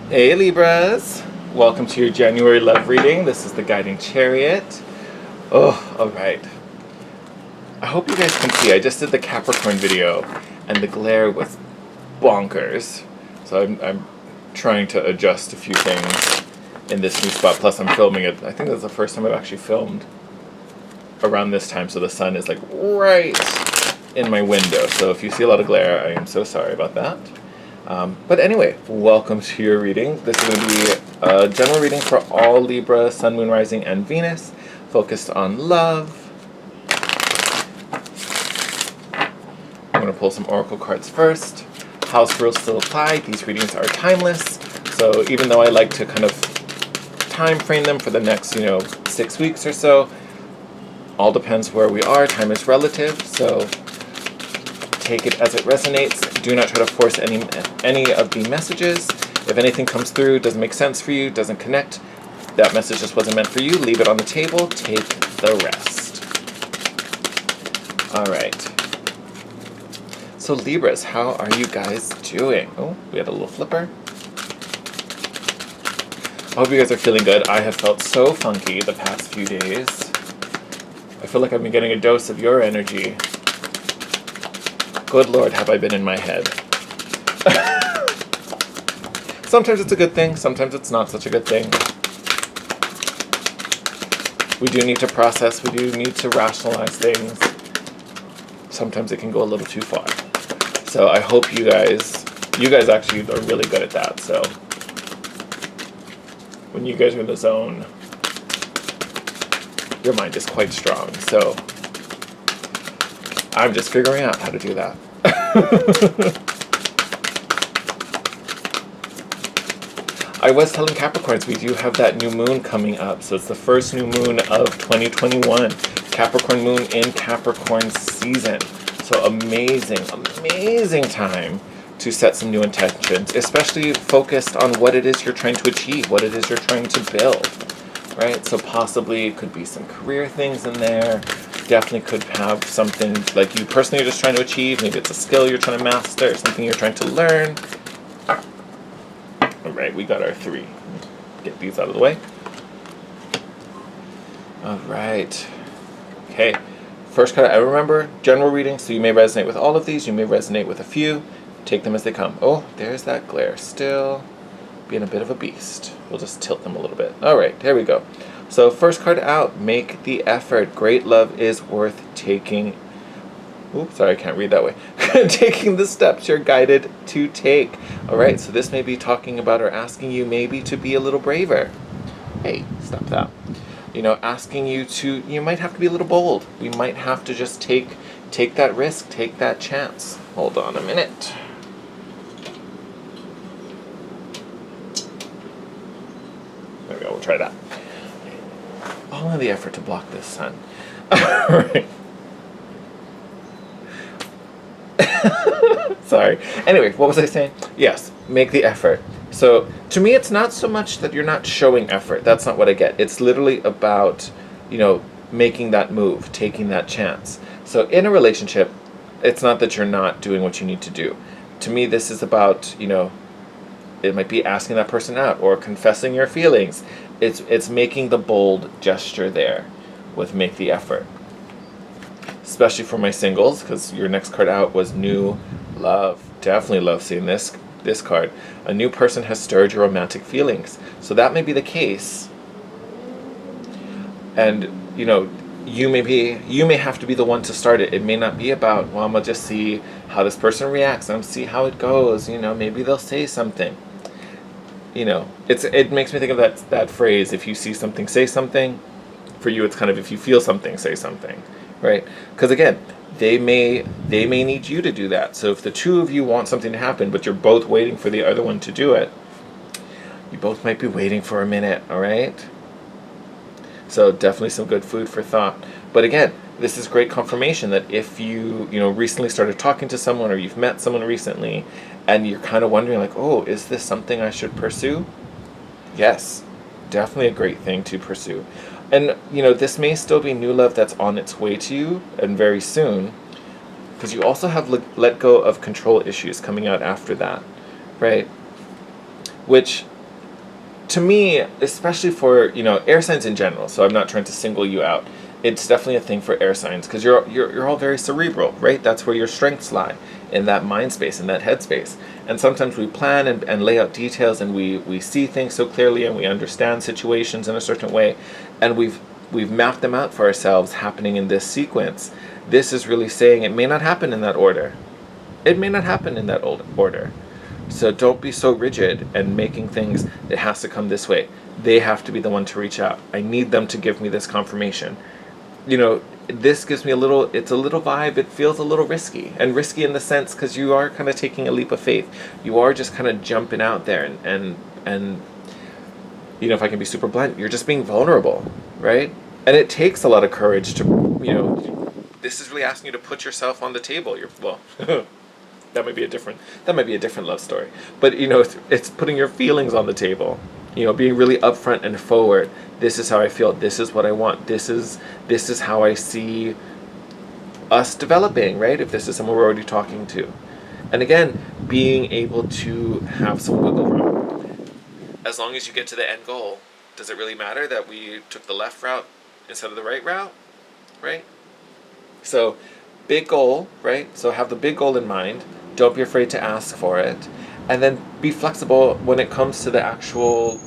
Hey Libras, welcome to your January love reading. This is the Guiding Chariot. Oh, alright. I hope you guys can see, I just did the Capricorn video and the glare was bonkers. So I'm trying to adjust a few things in this new spot. Plus I'm filming it, I think that's the first time I've actually filmed around this time, so the sun is like right in my window. So if you see a lot of glare, I am so sorry about that. But anyway, welcome to your reading. This is going to be a general reading for all Libra, Sun, Moon, Rising, and Venus, focused on love. I'm going to pull some oracle cards first. House rules still apply. These readings are timeless. So even though I like to kind of time frame them for the next, 6 weeks or so, all depends where we are. Time is relative, so take it as it resonates. Do not try to force any of the messages. If anything comes through, doesn't make sense for you, doesn't connect, that message just wasn't meant for you, leave it on the table, take the rest. Alright. So Libras, how are you guys doing? Oh, we had a little flipper. I hope you guys are feeling good. I have felt so funky the past few days. I feel like I've been getting a dose of your energy. Good Lord, have I been in my head. Sometimes it's a good thing, sometimes it's not such a good thing. We do need to process, we do need to rationalize things. Sometimes it can go a little too far. So I hope you guys actually are really good at that, so when you guys are in the zone, your mind is quite strong, so I'm just figuring out how to do that. I was telling Capricorns, we do have that new moon coming up. So it's the first new moon of 2021. Capricorn moon in Capricorn season. So amazing, amazing time to set some new intentions, especially focused on what it is you're trying to achieve, what it is you're trying to build, right? So possibly it could be some career things in there. Definitely could have something like you personally are just trying to achieve. Maybe it's a skill you're trying to master, something you're trying to learn. All right, we got our 3. Get these out of the way. All right. Okay. First card, I remember general reading, so you may resonate with all of these. You may resonate with a few. Take them as they come. Oh, there's that glare. Still being a bit of a beast. We'll just tilt them a little bit. All right, here we go. So first card out, make the effort. Great love is worth taking. Oops, sorry, I can't read that way. Taking the steps you're guided to take. All right, so this may be talking about or asking you maybe to be a little braver. Hey, stop that. Asking you to, you might have to be a little bold. We might have to just take that risk, take that chance. Hold on a minute. There we go, we'll try that. All in the effort to block this sun. Alright. Sorry. Anyway, what was I saying? Yes, make the effort. So, to me, it's not so much that you're not showing effort. That's not what I get. It's literally about, making that move, taking that chance. So, in a relationship, it's not that you're not doing what you need to do. To me, this is about, it might be asking that person out or confessing your feelings. It's making the bold gesture there with make the effort. Especially for my singles, because your next card out was new love. Definitely love seeing this card. A new person has stirred your romantic feelings. So that may be the case. And, you may have to be the one to start it. It may not be about, well, I'm going to just see how this person reacts. I'm going to see how it goes. Maybe they'll say something. It makes me think of that phrase, if you see something, say something. For you, it's kind of if you feel something, say something, right? Because again, they may need you to do that. So if the two of you want something to happen, but you're both waiting for the other one to do it, you both might be waiting for a minute, all right? So definitely some good food for thought. But again, this is great confirmation that if you recently started talking to someone or you've met someone recently and you're kind of wondering like, oh, is this something I should pursue? Yes, definitely a great thing to pursue. And, this may still be new love that's on its way to you and very soon, because you also have let go of control issues coming out after that, right? Which to me, especially for, you know, air signs in general, so I'm not trying to single you out, it's definitely a thing for air signs, because you're all very cerebral, right? That's where your strengths lie, in that mind space, in that head space. And sometimes we plan and lay out details, and we see things so clearly, and we understand situations in a certain way, and we've mapped them out for ourselves happening in this sequence. This is really saying it may not happen in that order. It may not happen in that order. So don't be so rigid and making things, it has to come this way. They have to be the one to reach out. I need them to give me this confirmation. You know, this gives me it's a little vibe, it feels a little risky. And risky in the sense, because you are kind of taking a leap of faith. You are just kind of jumping out there and you know, if I can be super blunt, you're just being vulnerable, right? And it takes a lot of courage to, you know, this is really asking you to put yourself on the table. That might be a different love story. But, you know, it's putting your feelings on the table. You know, being really upfront and forward. This is how I feel. This is what I want. This is how I see us developing, right? If this is someone we're already talking to. And again, being able to have some wiggle room. As long as you get to the end goal, does it really matter that we took the left route instead of the right route, right? So, big goal, right? So have the big goal in mind. Don't be afraid to ask for it. And then be flexible when it comes to the actual,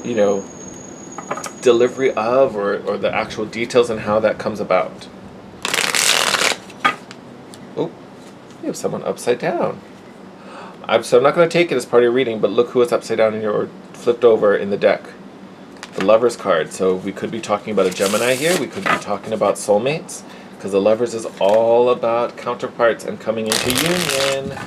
you know, delivery of or the actual details and how that comes about. Oh, you have someone upside down. So I'm not going to take it as part of your reading, but look who is upside down or flipped over in the deck. The Lovers card. So we could be talking about a Gemini here. We could be talking about soulmates. Because the Lovers is all about counterparts and coming into union.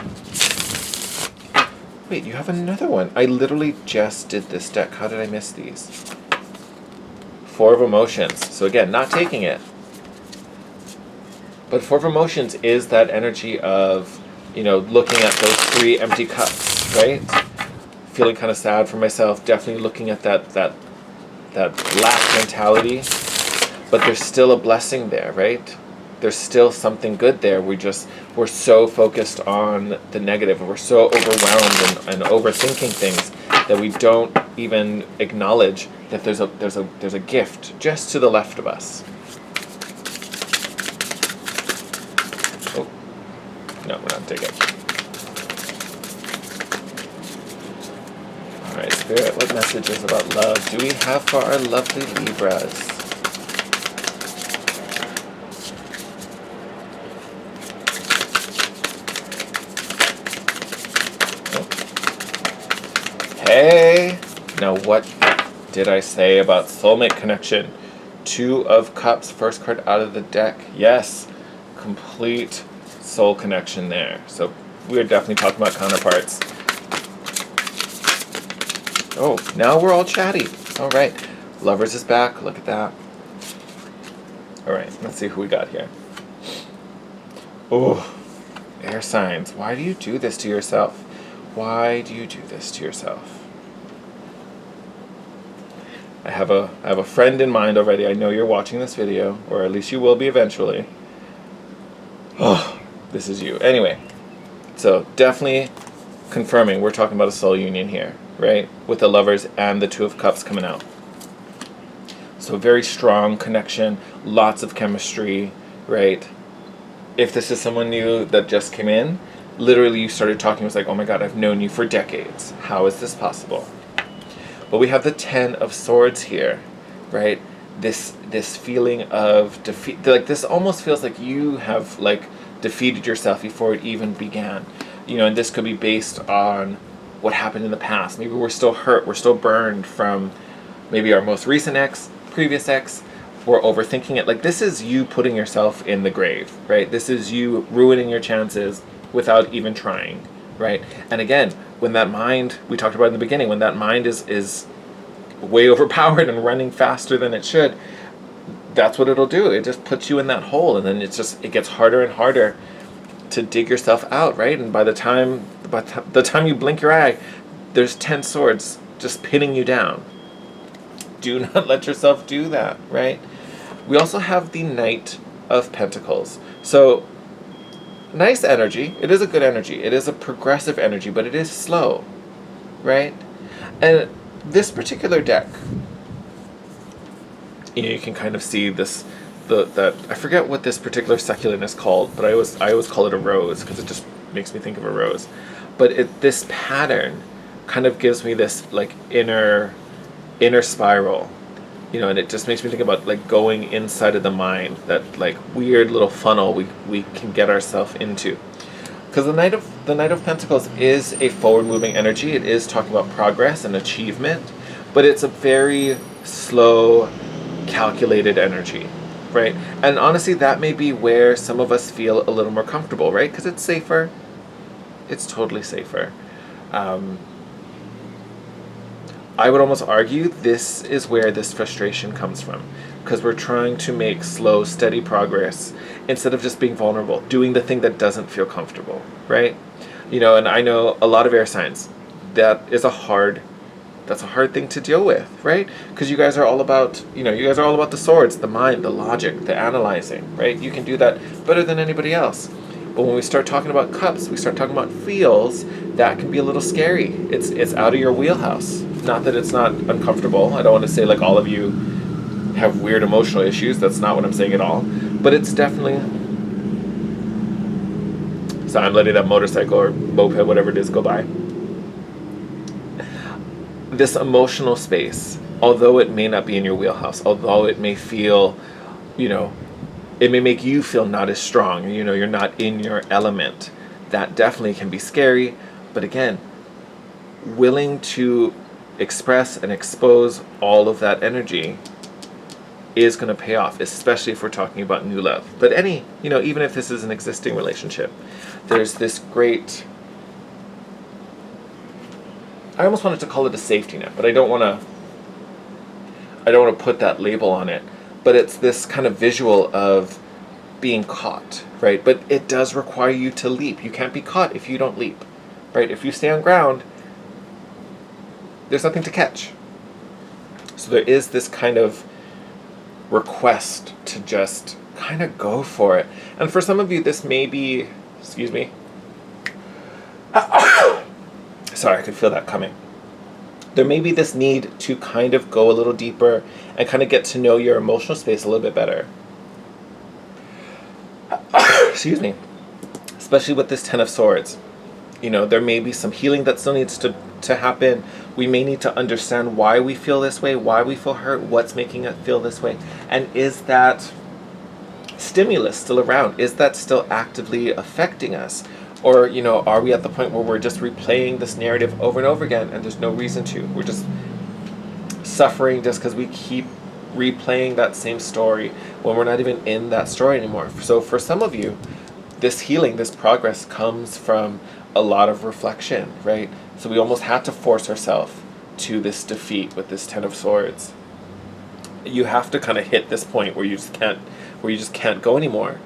Wait, you have another one. I literally just did this deck. How did I miss these? Four of Emotions. So again, not taking it. But Four of Emotions is that energy of, you know, looking at those three empty cups, right? Feeling kind of sad for myself. Definitely looking at that lack mentality. But there's still a blessing there, right? There's still something good there. We're so focused on the negative, and we're so overwhelmed and overthinking things that we don't even acknowledge that there's a gift just to the left of us. Oh, no, we're not digging. All right, Spirit, what messages about love do we have for our lovely Libras? Hey! Now what did I say about soulmate connection? Two of Cups, first card out of the deck. Yes, complete soul connection there. So we're definitely talking about counterparts. Oh, now we're all chatty. All right. Lovers is back. Look at that. All right, let's see who we got here. Oh, air signs. Why do you do this to yourself? Why do you do this to yourself? I have a friend in mind already. I know you're watching this video, or at least you will be eventually. Oh, this is you. Anyway, so definitely confirming we're talking about a soul union here, right? With the Lovers and the Two of Cups coming out. So very strong connection, lots of chemistry, right? If this is someone new that just came in, literally you started talking, it was like, oh my God, I've known you for decades. How is this possible? But we have the Ten of Swords here, right? This feeling of defeat, like this almost feels like you have like defeated yourself before it even began. You know, and this could be based on what happened in the past. Maybe we're still hurt, we're still burned from maybe our most recent ex, previous ex, or overthinking it. Like this is you putting yourself in the grave, right? This is you ruining your chances without even trying, right? And again, when that mind, we talked about in the beginning, when that mind is way overpowered and running faster than it should, that's what it'll do. It just puts you in that hole, and then it gets harder and harder to dig yourself out, right? And by the time you blink your eye, there's 10 swords just pinning you down. Do not let yourself do that, right? We also have the Knight of Pentacles. So nice energy. It is a good energy. It is a progressive energy, but it is slow, right? And this particular deck, you can kind of see this, that I forget what this particular succulent is called, but I always call it a rose because it just makes me think of a rose. But this pattern kind of gives me this like inner spiral, and it just makes me think about like going inside of the mind, that like weird little funnel we can get ourselves into. Because the Knight of Pentacles is a forward-moving energy. It is talking about progress and achievement, but it's a very slow, calculated energy, right? And honestly, that may be where some of us feel a little more comfortable, right? Because it's safer. It's totally safer. I would almost argue this is where this frustration comes from, because we're trying to make slow, steady progress instead of just being vulnerable, doing the thing that doesn't feel comfortable, right? And I know a lot of air signs, that's a hard thing to deal with, right? Because you guys are all about, the swords, the mind, the logic, the analyzing, right? You can do that better than anybody else. But when we start talking about cups, we start talking about feels, that can be a little scary. It's out of your wheelhouse. Not that it's not uncomfortable. I don't want to say like all of you have weird emotional issues. That's not what I'm saying at all. But it's definitely... So I'm letting that motorcycle or moped, whatever it is, go by. This emotional space, although it may not be in your wheelhouse, although it may feel, it may make you feel not as strong, you're not in your element. That definitely can be scary. But again, willing to express and expose all of that energy is going to pay off, especially if we're talking about new love. But even if this is an existing relationship, there's this great, I almost wanted to call it a safety net, but I don't want to put that label on it. But it's this kind of visual of being caught, right? But it does require you to leap. You can't be caught if you don't leap, right? If you stay on ground, there's nothing to catch. So there is this kind of request to just kind of go for it. And for some of you, this may be, excuse me. Sorry, I could feel that coming. There may be this need to kind of go a little deeper and kind of get to know your emotional space a little bit better. Excuse me. Especially with this Ten of Swords. There may be some healing that still needs to happen. We may need to understand why we feel this way, why we feel hurt, what's making us feel this way. And is that stimulus still around? Is that still actively affecting us? Or, are we at the point where we're just replaying this narrative over and over again and there's no reason to? We're just suffering just because we keep replaying that same story when we're not even in that story anymore. So for some of you, this healing, this progress comes from a lot of reflection, right? So we almost had to force ourselves to this defeat with this Ten of Swords. You have to kind of hit this point where you just can't go anymore.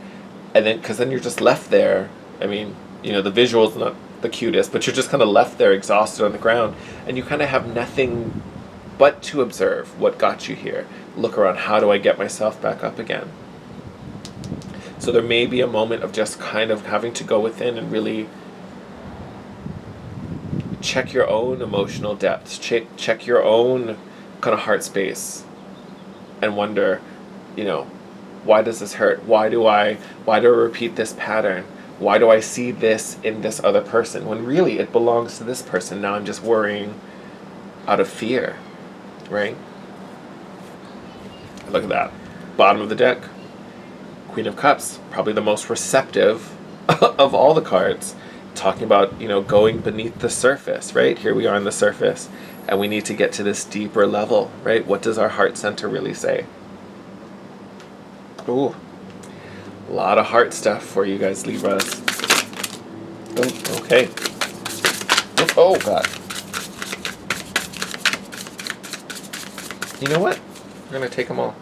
And then, because then you're just left there. I mean, the visual's not the cutest, but you're just kind of left there exhausted on the ground, and you kind of have nothing but to observe what got you here. Look around, how do I get myself back up again? So there may be a moment of just kind of having to go within and really check your own emotional depths, check your own kind of heart space, and wonder, why does this hurt? Why do I repeat this pattern? Why do I see this in this other person when really it belongs to this person? Now I'm just worrying out of fear, right? Look at that. Bottom of the deck, Queen of Cups, probably the most receptive of all the cards. Talking about, going beneath the surface, right? Here we are on the surface, and we need to get to this deeper level, right? What does our heart center really say? Ooh, a lot of heart stuff for you guys, Libras. Oh, okay. Oh, God. You know what? We're going to take them all.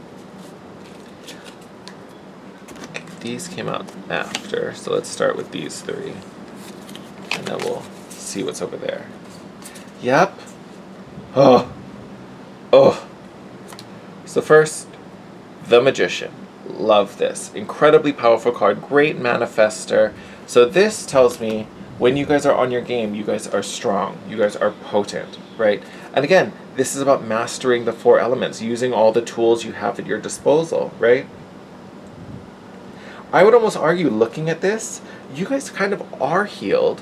These came out after, so let's start with these three. And then we'll see what's over there. Yep. Oh. So first, the Magician. Love this. Incredibly powerful card. Great manifester. So this tells me when you guys are on your game, you guys are strong. You guys are potent, right? And again, this is about mastering the 4 elements, using all the tools you have at your disposal, right? I would almost argue, looking at this, you guys kind of are healed,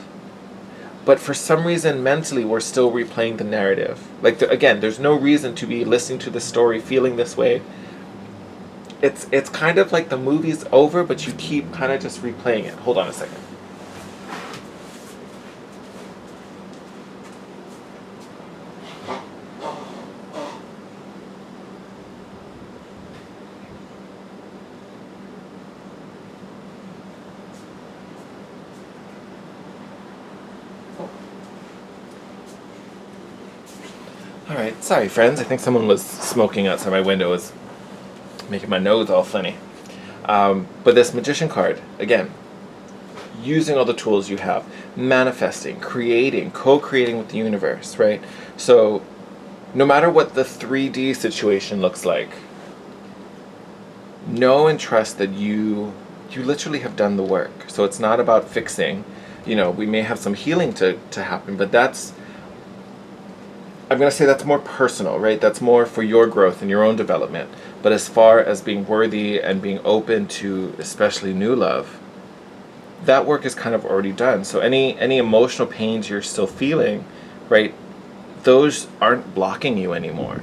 but for some reason mentally we're still replaying the narrative. Like, again, there's no reason to be listening to the story feeling this way. It's kind of like the movie's over, but you keep kind of just replaying it. Hold on a second. Alright, sorry friends, I think someone was smoking outside my window. It was making my nose all funny. But this Magician card, again, using all the tools you have, manifesting, creating, co-creating with the universe, right? So no matter what the 3D situation looks like, know and trust that you literally have done the work. So it's not about fixing. We may have some healing to happen, but I'm going to say that's more personal, right? That's more for your growth and your own development. But as far as being worthy and being open to especially new love, that work is kind of already done. So any emotional pains you're still feeling, right, those aren't blocking you anymore,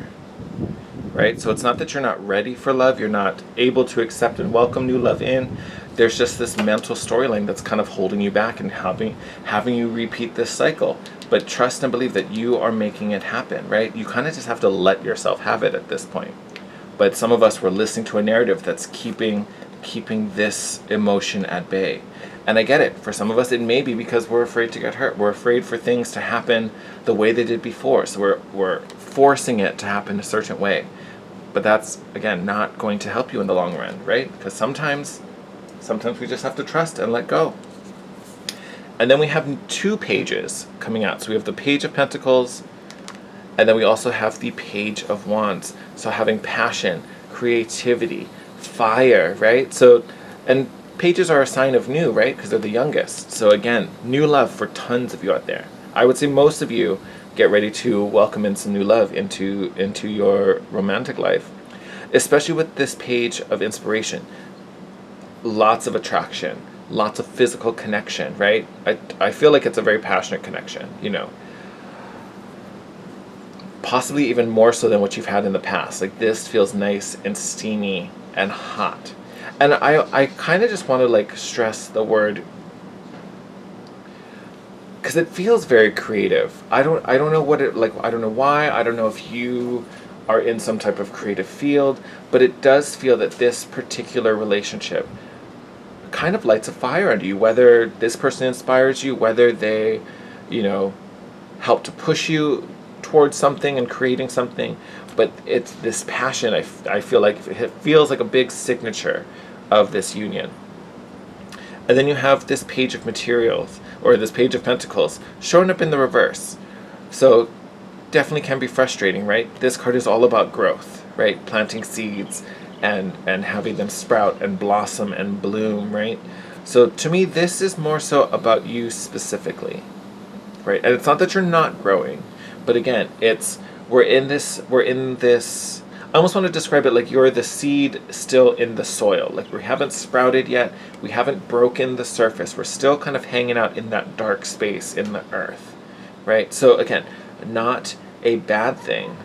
right? So it's not that you're not ready for love, you're not able to accept and welcome new love in. There's just this mental storyline that's kind of holding you back and having you repeat this cycle. But trust and believe that you are making it happen, right? You kind of just have to let yourself have it at this point. But some of us were listening to a narrative that's keeping this emotion at bay. And I get it. For some of us, it may be because we're afraid to get hurt. We're afraid for things to happen the way they did before. So we're forcing it to happen a certain way. But that's, again, not going to help you in the long run, right? Because sometimes we just have to trust and let go. And then we have 2 pages coming out. So we have the Page of Pentacles, and then we also have the Page of Wands. So having passion, creativity, fire, right? So, and pages are a sign of new, right? Because they're the youngest. So again, new love for tons of you out there. I would say most of you get ready to welcome in some new love into your romantic life, especially with this Page of Inspiration. Lots of attraction, lots of physical connection, right? I feel like it's a very passionate connection, possibly even more so than what you've had in the past. Like, this feels nice and steamy and hot. And I kind of just want to stress the word, because it feels very creative. I don't know what it, I don't know why. I don't know if you are in some type of creative field, but it does feel that this particular relationship kind of lights a fire under you, whether this person inspires you, whether they, help to push you towards something and creating something. But it's this passion, I feel like it feels like a big signature of this union. And then you have this Page of Materials, or this Page of Pentacles, showing up in the reverse. So definitely can be frustrating, right? This card is all about growth, right? Planting seeds and having them sprout and blossom and bloom, right? So to me, this is more so about you specifically, right? And it's not that you're not growing, but again, we're in this, I almost want to describe it like you're the seed still in the soil. Like, we haven't sprouted yet, we haven't broken the surface, we're still kind of hanging out in that dark space in the earth, right? So again, not a bad thing,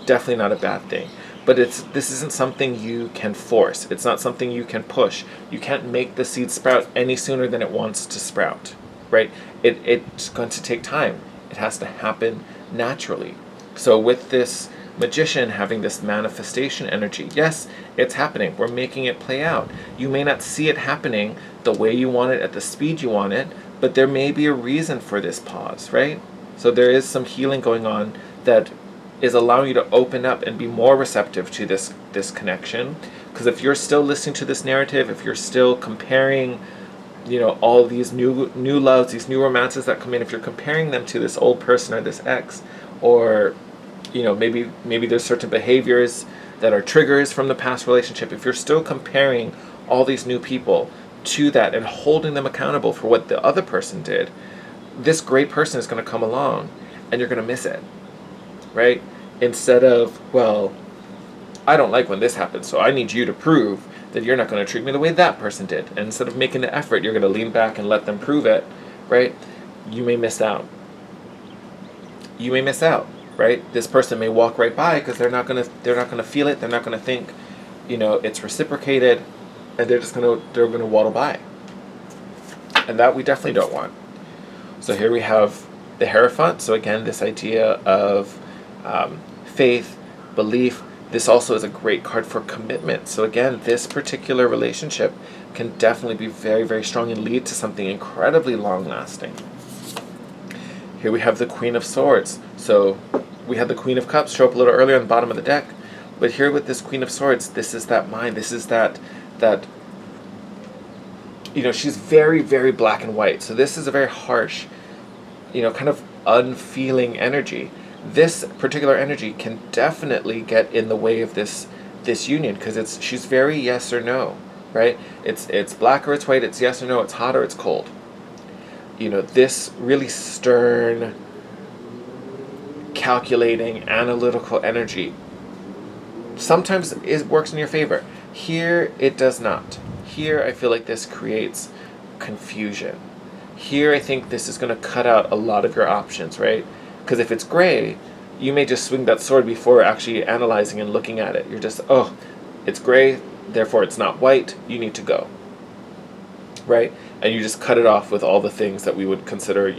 definitely not a bad thing. But this isn't something you can force. It's not something you can push. You can't make the seed sprout any sooner than it wants to sprout, right? It's going to take time. It has to happen naturally. So with this Magician having this manifestation energy, yes, it's happening. We're making it play out. You may not see it happening the way you want it, at the speed you want it, but there may be a reason for this pause, right? So there is some healing going on that is allowing you to open up and be more receptive to this connection. Because if you're still listening to this narrative, if you're still comparing, all these new loves, these new romances that come in, if you're comparing them to this old person or this ex, or maybe there's certain behaviors that are triggers from the past relationship, if you're still comparing all these new people to that and holding them accountable for what the other person did, this great person is going to come along and you're going to miss it. right? Instead of, well, I don't like when this happens, so I need you to prove that you're not going to treat me the way that person did. And instead of making the effort, you're going to lean back and let them prove it, right? You may miss out. You may miss out, right? This person may walk right by because they're not gonna feel it. They're not gonna think, it's reciprocated, and they're gonna waddle by. And that we definitely don't want. So here we have the Hierophant. So again, this idea of faith, belief. This also is a great card for commitment. So again, this particular relationship can definitely be very, very strong and lead to something incredibly long-lasting. Here we have the Queen of Swords. So we had the Queen of Cups show up a little earlier on the bottom of the deck. But here with this Queen of Swords, this is that mind. This is that she's very, very black and white. So this is a very harsh, kind of unfeeling energy. This particular energy can definitely get in the way of this union because she's very yes or no, right? It's black or it's white, it's yes or no, it's hot or it's cold. This really stern, calculating, analytical energy sometimes works in your favor. Here, it does not. Here, I feel like this creates confusion. Here, I think this is going to cut out a lot of your options, right? Because if it's gray, you may just swing that sword before actually analyzing and looking at it. You're just, oh, it's gray, therefore it's not white, you need to go. Right? And you just cut it off with all the things that we would consider,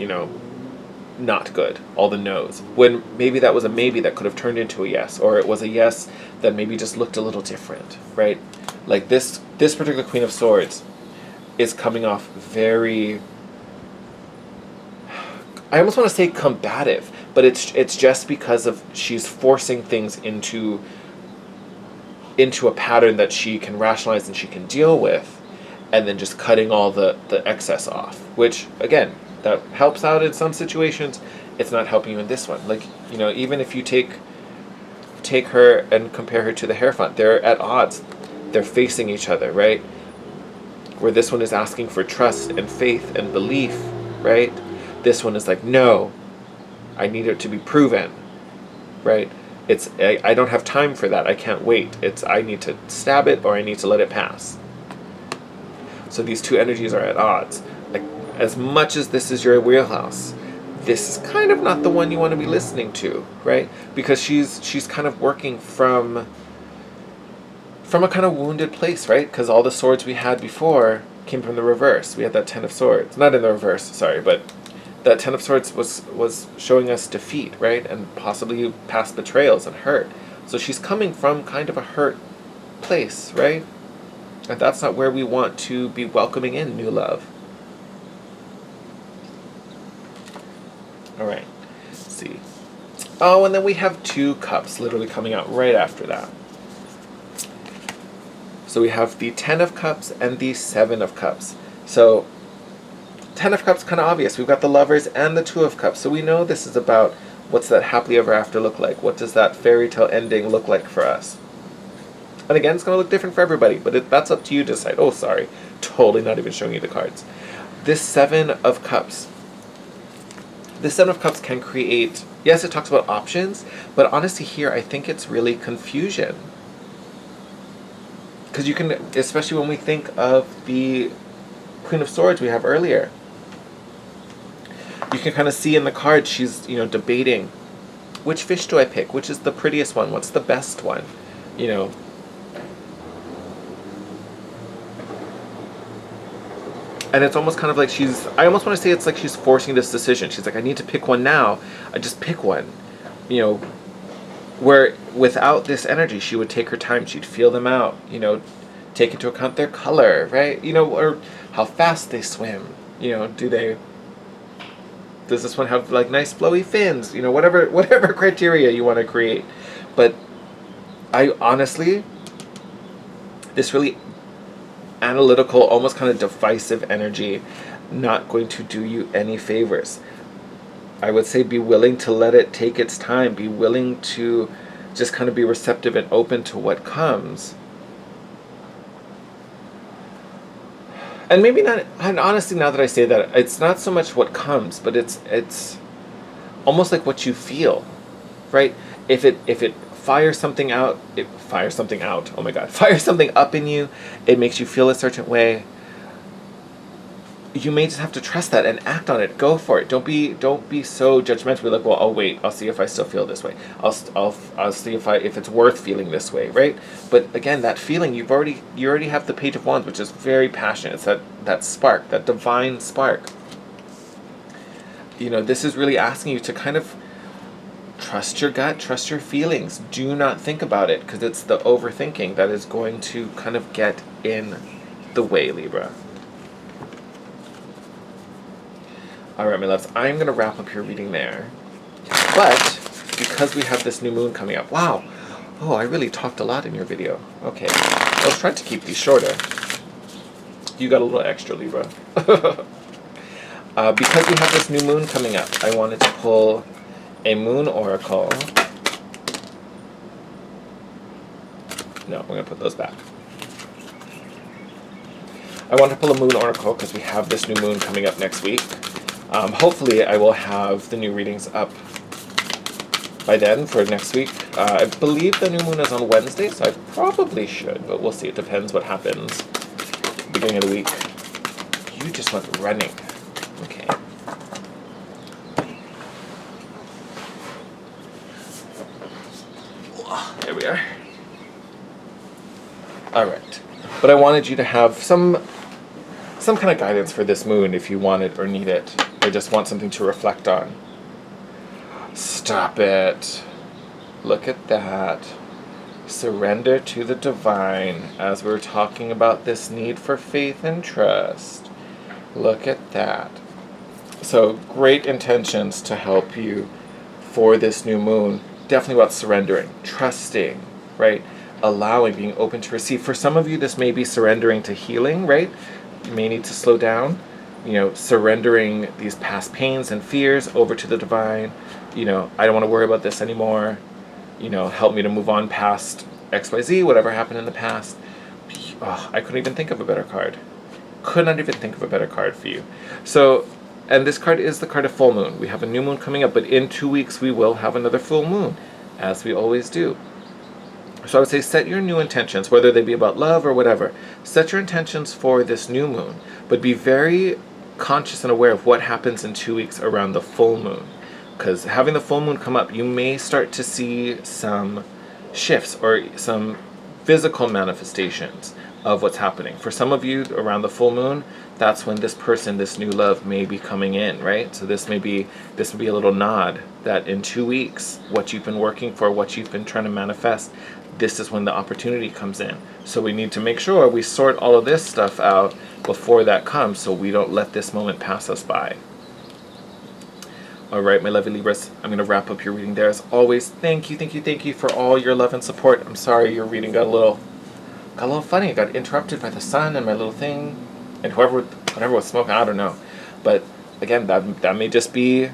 not good, all the no's. When maybe that was a maybe that could have turned into a yes, or it was a yes that maybe just looked a little different, right? Like this particular Queen of Swords is coming off very, I almost want to say combative, but it's just because of she's forcing things into a pattern that she can rationalize and she can deal with, and then just cutting all the excess off, which again, that helps out in some situations. It's not helping you in this one. Like, even if you take her and compare her to the Hierophant, they're at odds. They're facing each other, right? Where this one is asking for trust and faith and belief, right? This one is like, no, I need it to be proven, right? I don't have time for that. I can't wait. I need to stab it or I need to let it pass. So these two energies are at odds. Like, as much as this is your wheelhouse, this is kind of not the one you want to be listening to, right? Because she's kind of working from a kind of wounded place, right? Because all the swords we had before came from the reverse. We had that Ten of Swords. Not in the reverse, sorry, but that Ten of Swords was showing us defeat, right? And possibly past betrayals and hurt. So she's coming from kind of a hurt place, right? And that's not where we want to be welcoming in new love. All right, let's see. Oh, and then we have two cups literally coming out right after that. So we have the 10 of Cups and the 7 of Cups. So 10 of Cups, kind of obvious. We've got the Lovers and the 2 of Cups. So we know this is about what's that happily ever after look like? What does that fairy tale ending look like for us? And again, it's going to look different for everybody, but that's up to you to decide. Oh, sorry. Totally not even showing you the cards. This 7 of Cups. This 7 of Cups can create, yes, it talks about options, but honestly here, I think it's really confusion. Because you can, especially when we think of the Queen of Swords we have earlier, you can kind of see in the card she's, debating, which fish do I pick? Which is the prettiest one? What's the best one? And it's almost kind of like I almost want to say it's like she's forcing this decision. She's like, I need to pick one now. I just pick one. Where without this energy, she would take her time. She'd feel them out, take into account their color, right? Or how fast they swim. Does this one have like nice flowy fins? Whatever criteria you want to create. But I honestly, this really analytical, almost kind of divisive energy, not going to do you any favors. I would say be willing to let it take its time. Be willing to just kind of be receptive and open to what comes. And maybe not, and honestly, now that I say that, it's not so much what comes, but it's almost like what you feel, right? If it fires something out, it fires something out. Oh my God, fires something up in you. It makes you feel a certain way. You may just have to trust that and act on it. Go for it. Don't be so judgmental. Be like, well, I'll wait. I'll see if I still feel this way. I'll see if it's worth feeling this way, right? But again, that feeling, you already have the Page of Wands, which is very passionate. It's that spark, that divine spark. You know, this is really asking you to kind of trust your gut, trust your feelings. Do not think about it, because it's the overthinking that is going to kind of get in the way, Libra. All right, my loves, I'm going to wrap up your reading there. But because we have this new moon coming up, wow, oh, I really talked a lot in your video. Okay, I'll try to keep these shorter. You got a little extra, Libra. Because we have this new moon coming up, I wanted to pull a moon oracle. No, I'm going to put those back. I want to pull a moon oracle because we have this new moon coming up next week. Hopefully I will have the new readings up by then for next week. I believe the new moon is on Wednesday, so I probably should, but we'll see. It depends what happens beginning of the week. You just went running. Okay. There we are. Alright. But I wanted you to have some kind of guidance for this moon if you want it or need it. I just want something to reflect on. Stop it. Look at that. Surrender to the divine as we're talking about this need for faith and trust. Look at that. So great intentions to help you for this new moon. Definitely about surrendering, trusting, right? Allowing, being open to receive. For some of you, this may be surrendering to healing, right? You may need to slow down. You know, surrendering these past pains and fears over to the divine. You know, I don't want to worry about this anymore. You know, help me to move on past XYZ, whatever happened in the past. Oh, I couldn't even think of a better card. Could not even think of a better card for you. So, and this card is the card of full moon. We have a new moon coming up, but in 2 weeks we will have another full moon, as we always do. So I would say set your new intentions, whether they be about love or whatever. Set your intentions for this new moon, but be very conscious and aware of what happens in 2 weeks around the full moon. Because having the full moon come up, you may start to see some shifts or some physical manifestations of what's happening. For some of you, around the full moon, that's when this person, this new love, may be coming in, right? So this may be a little nod that in 2 weeks, what you've been working for, what you've been trying to manifest, this is when the opportunity comes in. So we need to make sure we sort all of this stuff out before that comes, so we don't let this moment pass us by. All right, my lovely Libras, I'm going to wrap up your reading there. As always, thank you for all your love and support. I'm sorry your reading got a little funny. I got interrupted by the sun and my little thing, and whatever was smoking, I don't know. But again, that may just be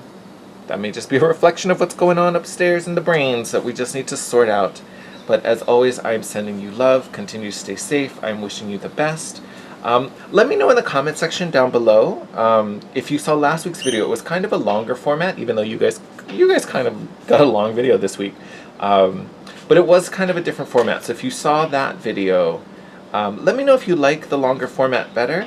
a reflection of what's going on upstairs in the brains that we just need to sort out. But as always, I'm sending you love. Continue to stay safe. I'm wishing you the best. Let me know in the comment section down below if you saw last week's video. It was kind of a longer format, even though you guys kind of got a long video this week. But it was kind of a different format. So if you saw that video, let me know if you like the longer format better.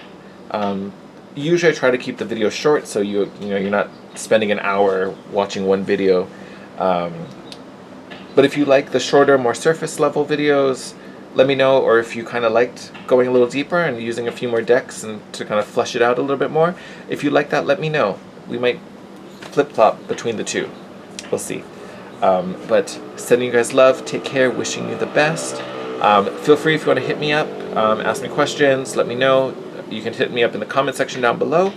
Usually I try to keep the video short, so you're not spending an hour watching one video. But if you like the shorter, more surface level videos, let me know. Or if you kind of liked going a little deeper and using a few more decks and to kind of flesh it out a little bit more, if you like that, let me know. We might flip-flop between the two. We'll see. But sending you guys love, take care, wishing you the best. Feel free if you want to hit me up, ask me questions, let me know. You can hit me up in the comment section down below.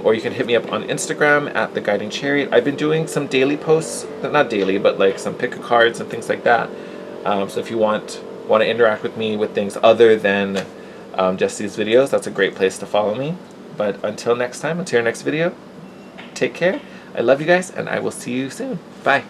Or you can hit me up on Instagram at The Guiding Chariot. I've been doing some daily posts, not daily, but like some pick-a-cards and things like that. So if you want to interact with me with things other than just these videos, that's a great place to follow me. But until next time, until your next video, take care. I love you guys, and I will see you soon. Bye.